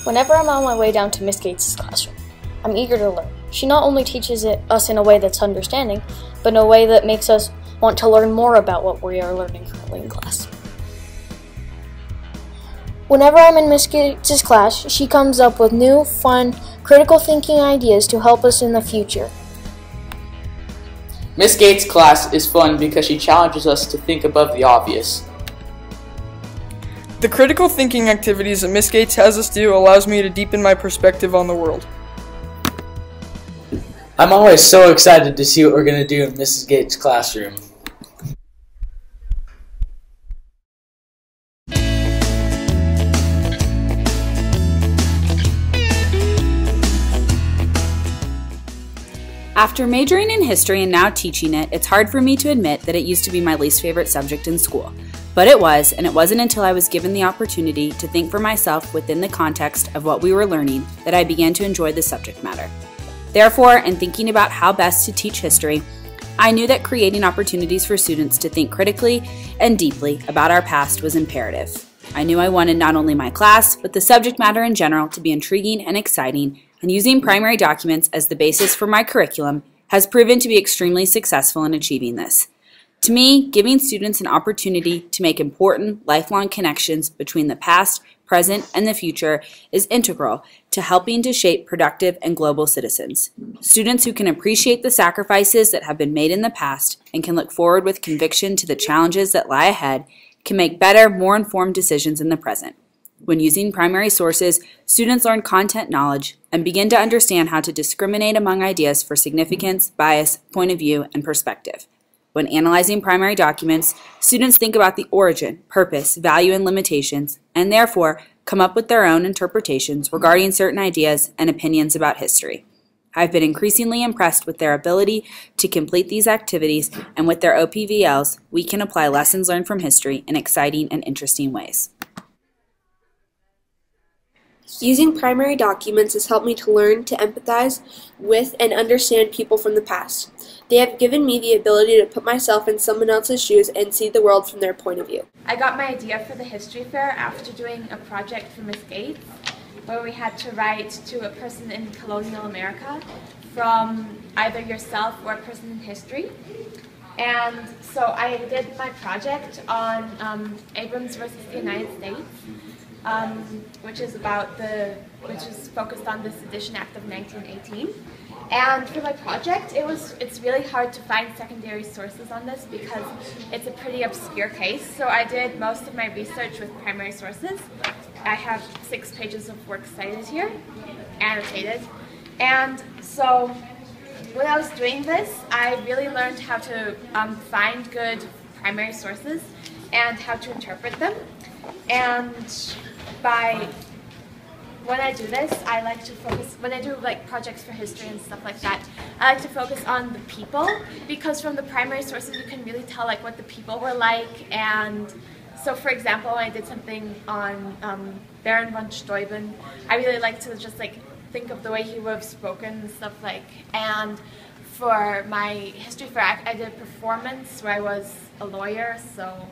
Whenever I'm on my way down to Miss Gates' classroom, I'm eager to learn. She not only teaches us in a way that's understanding, but in a way that makes us want to learn more about what we are learning currently in class. Whenever I'm in Miss Gates' class, she comes up with new, fun, critical thinking ideas to help us in the future. Miss Gates' class is fun because she challenges us to think above the obvious. The critical thinking activities that Miss Gates has us do allows me to deepen my perspective on the world. I'm always so excited to see what we're going to do in Mrs. Gates' classroom. After majoring in history and now teaching it, it's hard for me to admit that it used to be my least favorite subject in school. But it was, and it wasn't until I was given the opportunity to think for myself within the context of what we were learning that I began to enjoy the subject matter. Therefore, in thinking about how best to teach history, I knew that creating opportunities for students to think critically and deeply about our past was imperative. I knew I wanted not only my class, but the subject matter in general to be intriguing and exciting, and using primary documents as the basis for my curriculum has proven to be extremely successful in achieving this. To me, giving students an opportunity to make important, lifelong connections between the past, present, and the future is integral to helping to shape productive and global citizens. Students who can appreciate the sacrifices that have been made in the past and can look forward with conviction to the challenges that lie ahead can make better, more informed decisions in the present. When using primary sources, students learn content knowledge and begin to understand how to discriminate among ideas for significance, bias, point of view, and perspective. When analyzing primary documents, students think about the origin, purpose, value, and limitations, and therefore come up with their own interpretations regarding certain ideas and opinions about history. I've been increasingly impressed with their ability to complete these activities, and with their OPVLs, we can apply lessons learned from history in exciting and interesting ways. Using primary documents has helped me to learn to empathize with and understand people from the past. They have given me the ability to put myself in someone else's shoes and see the world from their point of view. I got my idea for the history fair after doing a project for Miss Gates, where we had to write to a person in colonial America from either yourself or a person in history. And so I did my project on Abrams versus the United States. Which is focused on the Sedition Act of 1918. And for my project, it's really hard to find secondary sources on this because it's a pretty obscure case. So I did most of my research with primary sources. I have 6 pages of works cited here, annotated. And so when I was doing this, I really learned how to find good primary sources and how to interpret them. And when I do this, I like to focus, when I do like projects for history and stuff like that, I like to focus on the people, because from the primary sources you can really tell like what the people were like. And so for example, when I did something on Baron von Steuben, I really like to just like think of the way he would have spoken and stuff like. And for my history fair, I did a performance where I was a lawyer, so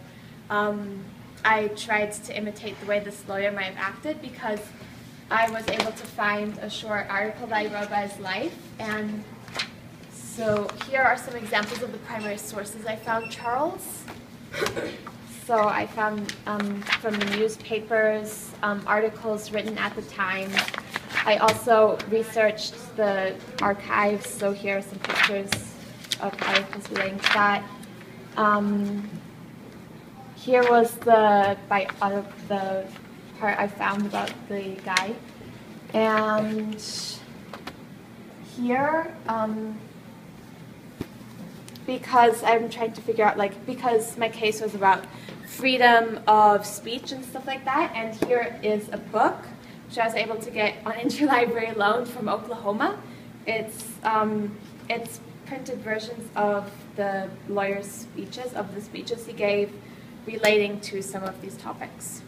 I tried to imitate the way this lawyer might have acted because I was able to find a short article that I wrote about his life. And so here are some examples of the primary sources I found Charles. So I found from the newspapers, articles written at the time. I also researched the archives, so here are some pictures of articles relating to that. Here was the part I found about the guy. And here, because I'm trying to figure out, like, because my case was about freedom of speech and stuff like that, and here is a book which I was able to get on interlibrary loan from Oklahoma. It's printed versions of the lawyer's speeches, of the speeches he gave relating to some of these topics.